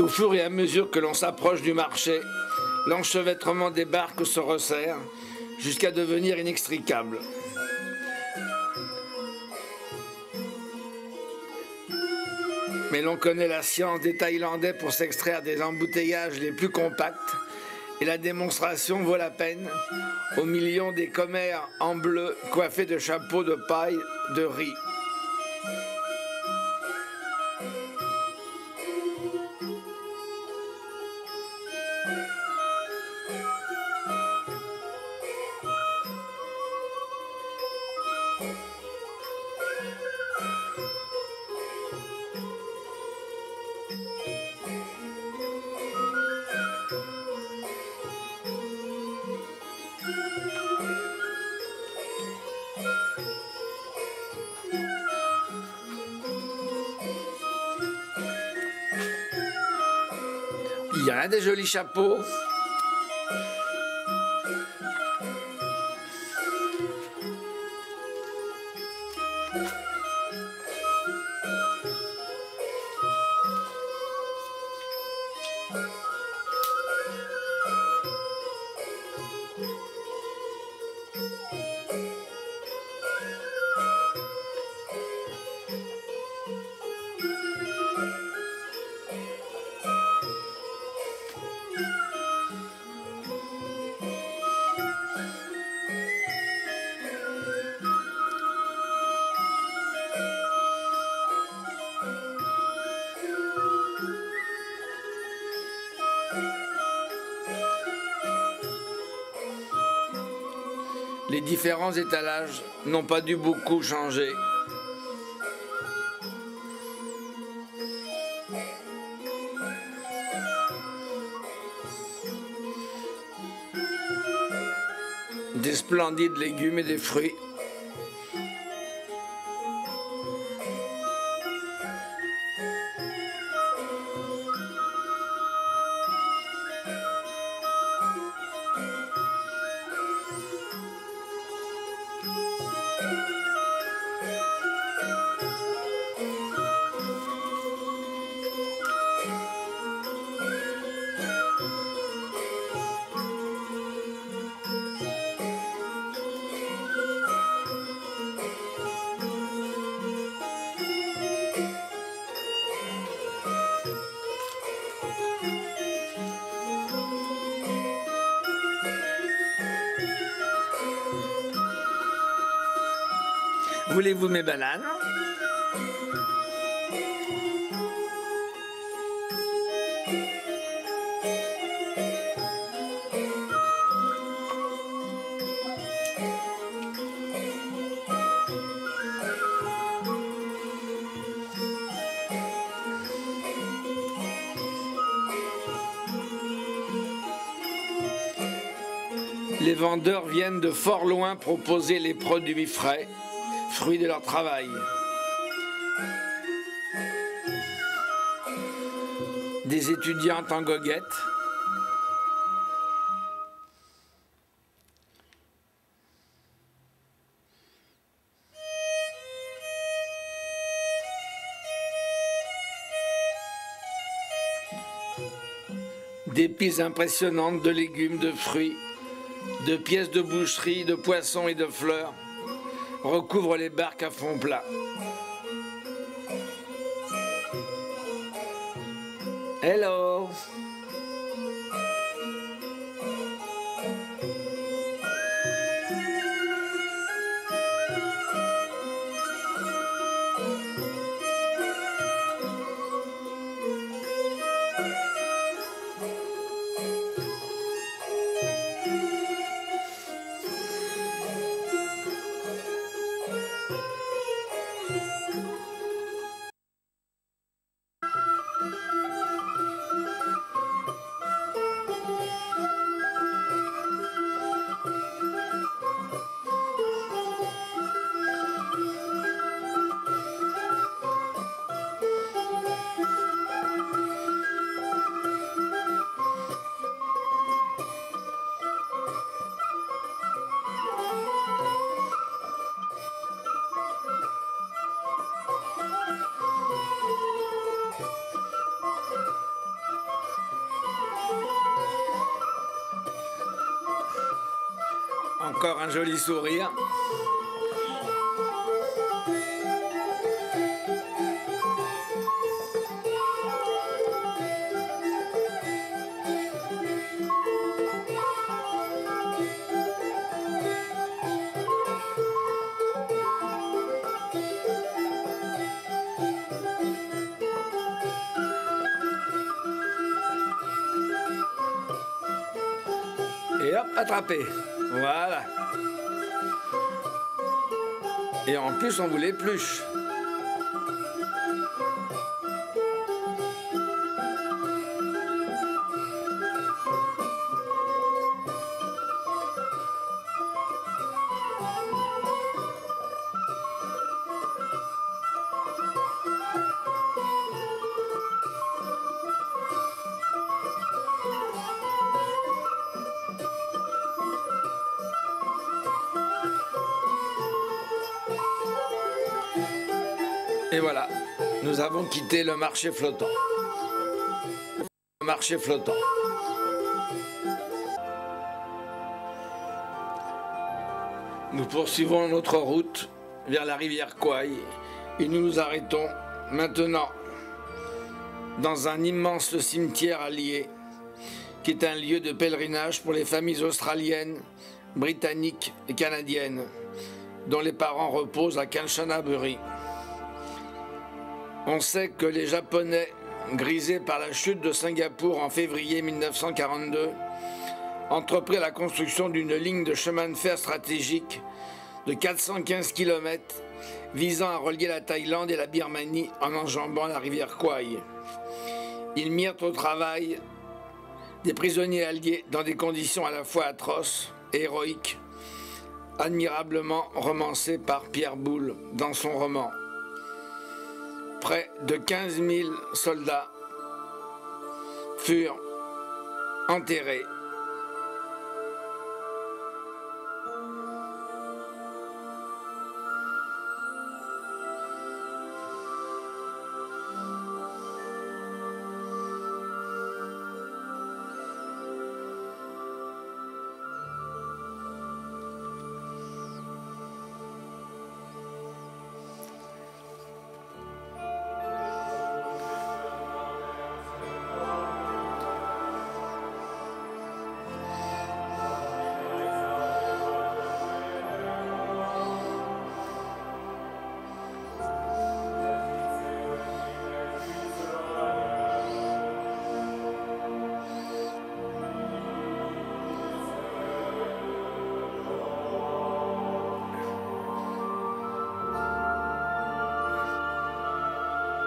Au fur et à mesure que l'on s'approche du marché, l'enchevêtrement des barques se resserre jusqu'à devenir inextricable. Mais l'on connaît la science des Thaïlandais pour s'extraire des embouteillages les plus compacts, et la démonstration vaut la peine aux millions des commères en bleu coiffés de chapeaux de paille de riz. Il y a des jolis chapeaux. Les différents étalages n'ont pas dû beaucoup changer. Des splendides légumes et des fruits. Voulez-vous mes bananes? Les vendeurs viennent de fort loin proposer les produits frais, fruits de leur travail. Des étudiantes en goguette. Des piles impressionnantes de légumes, de fruits, de pièces de boucherie, de poissons et de fleurs recouvrent les barques à fond plat. Hello! encore un joli sourire. Et hop, attrapé. Voilà. Et en plus, on vous l'épluche. Et voilà, nous avons quitté le marché flottant. Le marché flottant. Nous poursuivons notre route vers la rivière Kwai et nous nous arrêtons maintenant dans un immense cimetière allié qui est un lieu de pèlerinage pour les familles australiennes, britanniques et canadiennes dont les parents reposent à Kanchanaburi. On sait que les Japonais, grisés par la chute de Singapour en février 1942, entreprirent la construction d'une ligne de chemin de fer stratégique de 415 km visant à relier la Thaïlande et la Birmanie en enjambant la rivière Kwai. Ils mirent au travail des prisonniers alliés dans des conditions à la fois atroces et héroïques, admirablement romancées par Pierre Boulle dans son roman. Près de 15 000 soldats furent enterrés.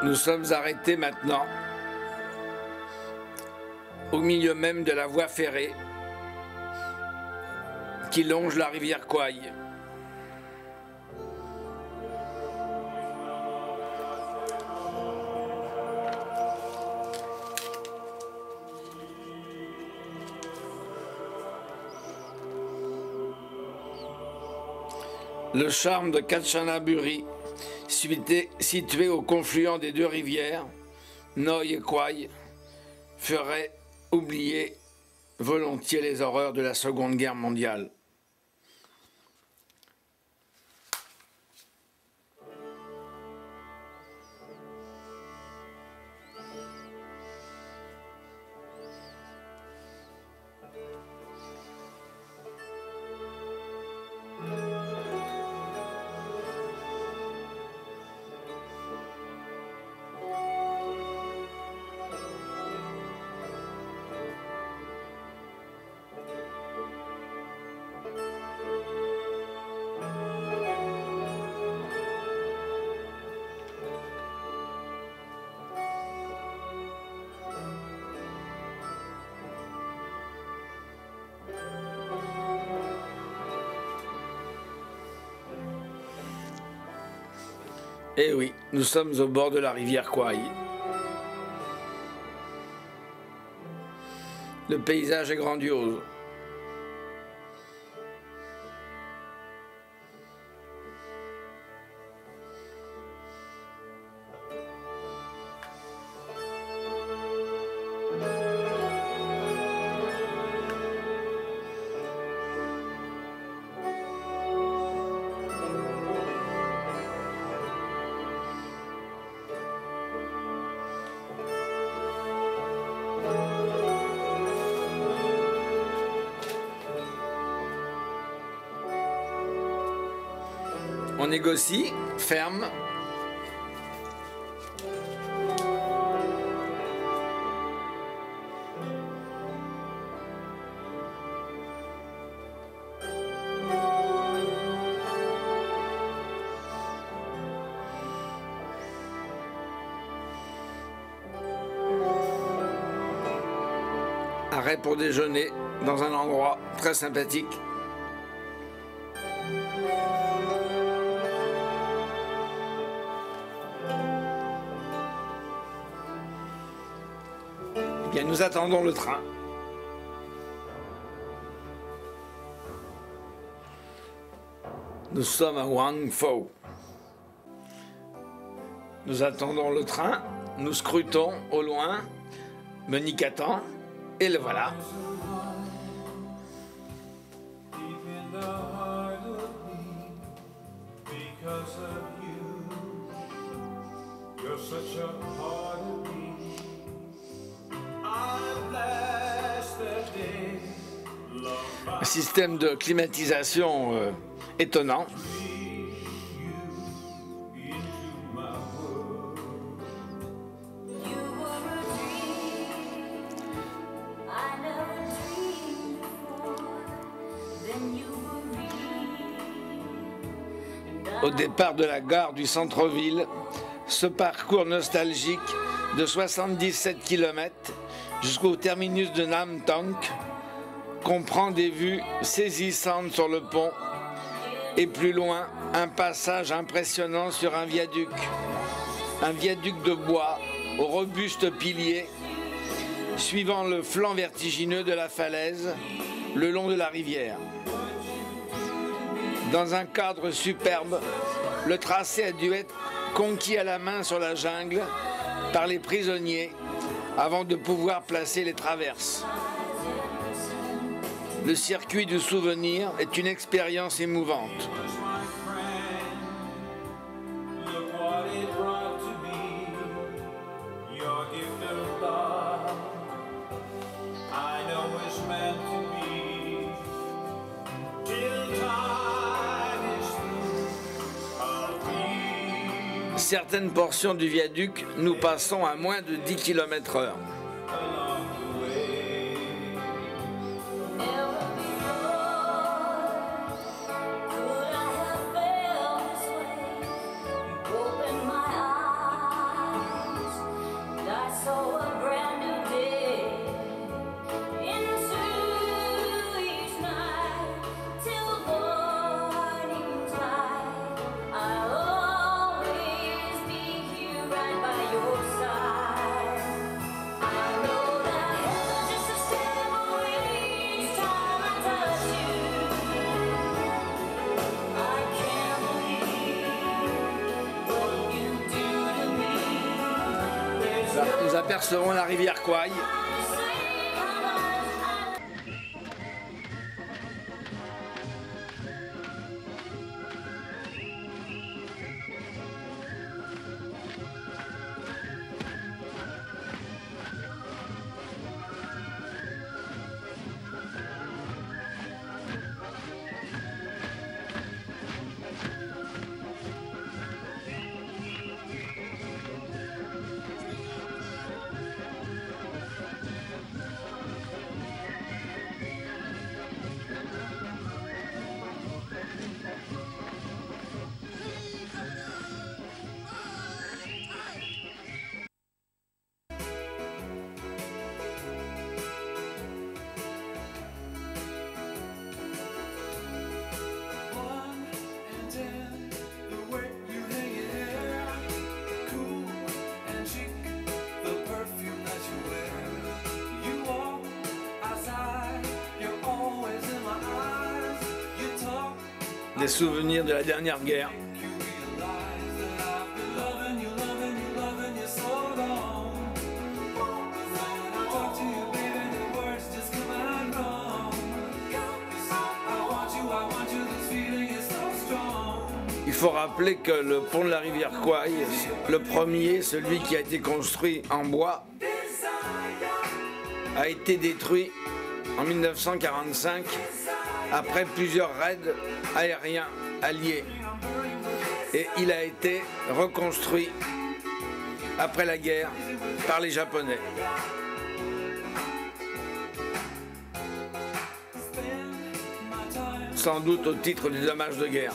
Nous sommes arrêtés maintenant au milieu même de la voie ferrée qui longe la rivière Kwai. Le charme de Kanchanaburi, situé au confluent des deux rivières, Noi et Kwai, ferait oublier volontiers les horreurs de la Seconde Guerre mondiale. Eh oui, nous sommes au bord de la rivière Kwai. Le paysage est grandiose. On négocie, ferme. Arrêt pour déjeuner dans un endroit très sympathique. Eh bien, nous attendons le train. Nous sommes à Guangzhou. Nous attendons le train, nous scrutons au loin, Monique attend, et le voilà. Un système de climatisation étonnant. Au départ de la gare du centre-ville, ce parcours nostalgique de 77 km jusqu'au terminus de Nam Tong comprend des vues saisissantes sur le pont et plus loin un passage impressionnant sur un viaduc de bois aux robustes piliers suivant le flanc vertigineux de la falaise le long de la rivière. Dans un cadre superbe, le tracé a dû être conquis à la main sur la jungle par les prisonniers avant de pouvoir placer les traverses. Le circuit du souvenir est une expérience émouvante. Certaines portions du viaduc, nous passons à moins de 10 km/h. Nous apercevons la rivière Kwai. Des souvenirs de la dernière guerre. Il faut rappeler que le pont de la rivière Kwai, le premier, celui qui a été construit en bois, a été détruit en 1945 après plusieurs raids aériens alliés. et il a été reconstruit après la guerre par les Japonais. Sans doute au titre des dommages de guerre.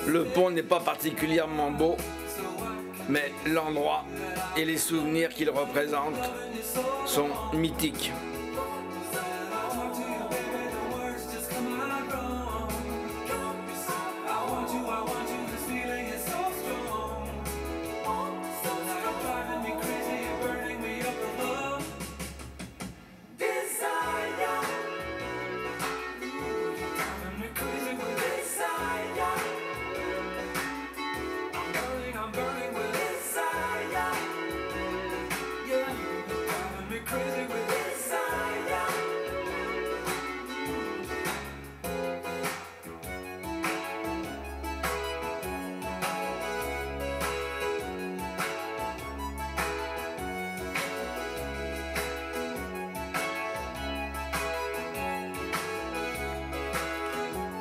Le pont n'est pas particulièrement beau, mais l'endroit et les souvenirs qu'il représente sont mythiques.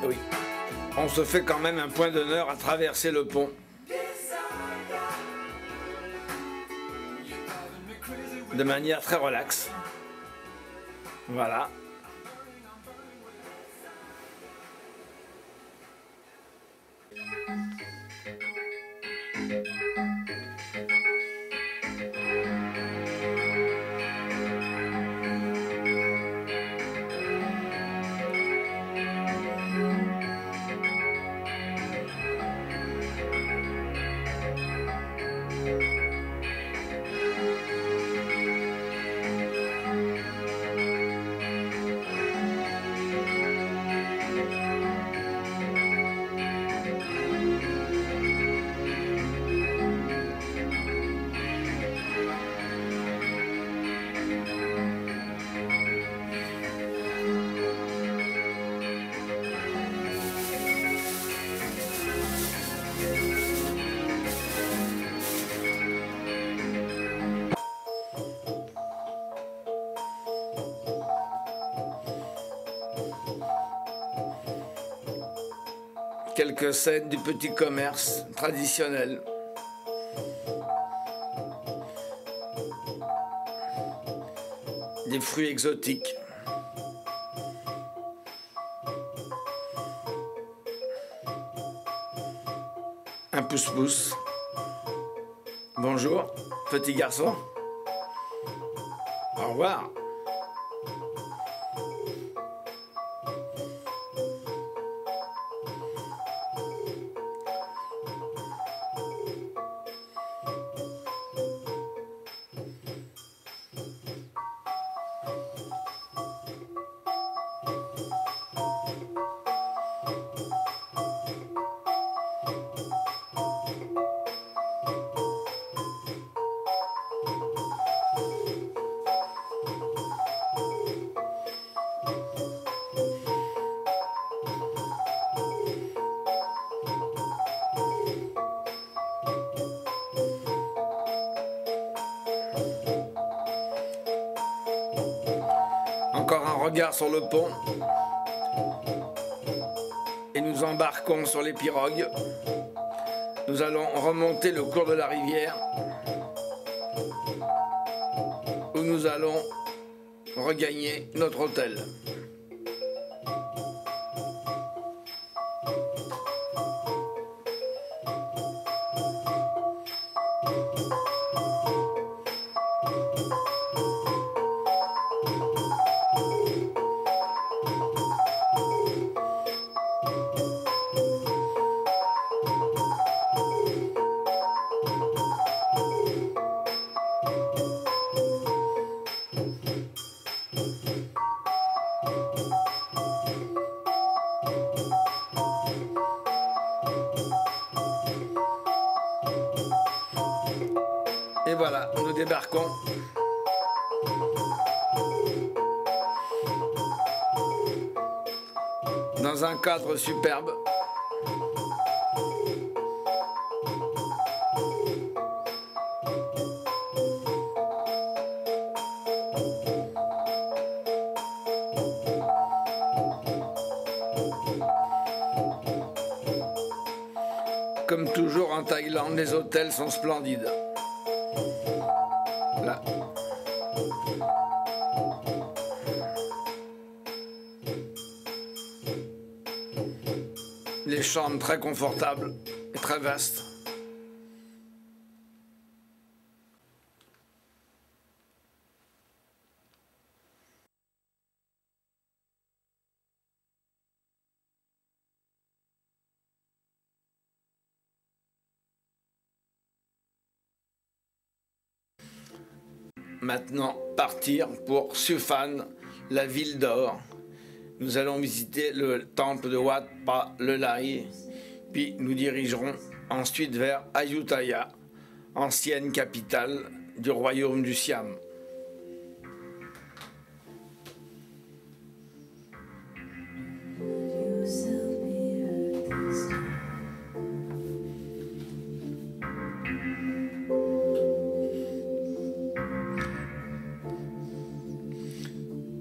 Oui, on se fait quand même un point d'honneur à traverser le pont. De manière très relaxe. Voilà. Quelques scènes du petit commerce traditionnel. Des fruits exotiques. Un pouce-pouce. Bonjour, petit garçon. Au revoir. Encore un regard sur le pont. Et nous embarquons sur les pirogues. Nous allons remonter le cours de la rivière, où nous allons regagner notre hôtel. Et voilà, nous débarquons. Dans un cadre superbe. Comme toujours en Thaïlande, les hôtels sont splendides. Là. Les chambres très confortables et très vastes. Maintenant, partir pour Suphan, la ville d'or. Nous allons visiter le temple de Wat Pa Lelai, puis nous dirigerons ensuite vers Ayutthaya, ancienne capitale du royaume du Siam.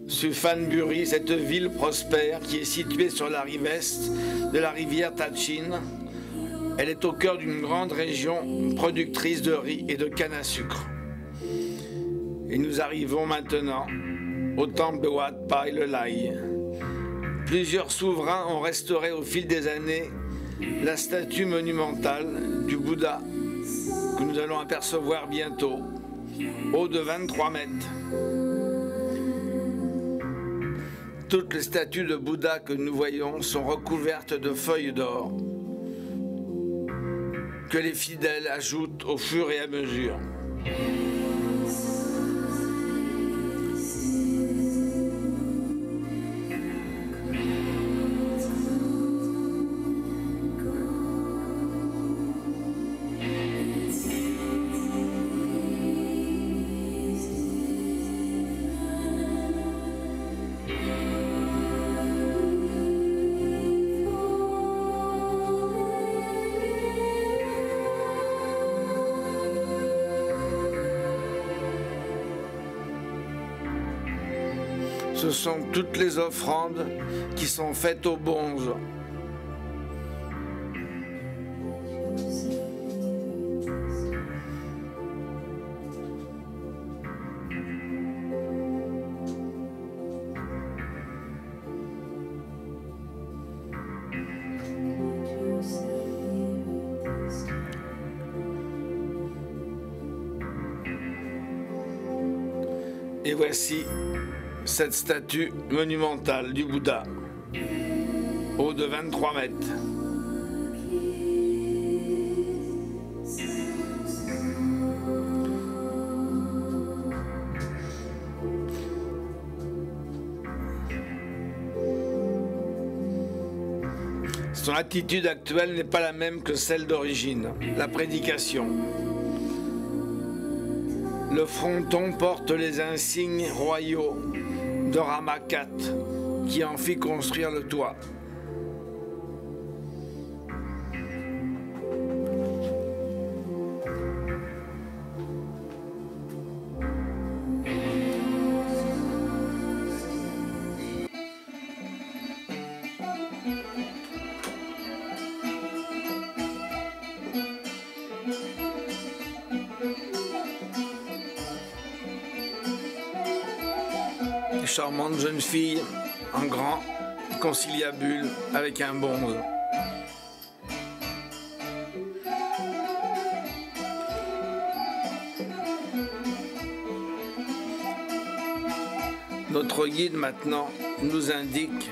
Suphanburi, cette ville prospère qui est située sur la rive est de la rivière Tachin, elle est au cœur d'une grande région productrice de riz et de canne à sucre. Et nous arrivons maintenant au temple de Wat Pa Lelai. Plusieurs souverains ont restauré au fil des années la statue monumentale du Bouddha que nous allons apercevoir bientôt, haut de 23 mètres. Toutes les statues de Bouddha que nous voyons sont recouvertes de feuilles d'or que les fidèles ajoutent au fur et à mesure. Ce sont toutes les offrandes qui sont faites aux bonzes. Et voici cette statue monumentale du Bouddha, haut de 23 mètres. Son attitude actuelle n'est pas la même que celle d'origine, la prédication. Le fronton porte les insignes royaux de Ramakat, qui en fit construire le toit. Une charmante jeune fille en grand conciliabule avec un bonze. Notre guide maintenant nous indique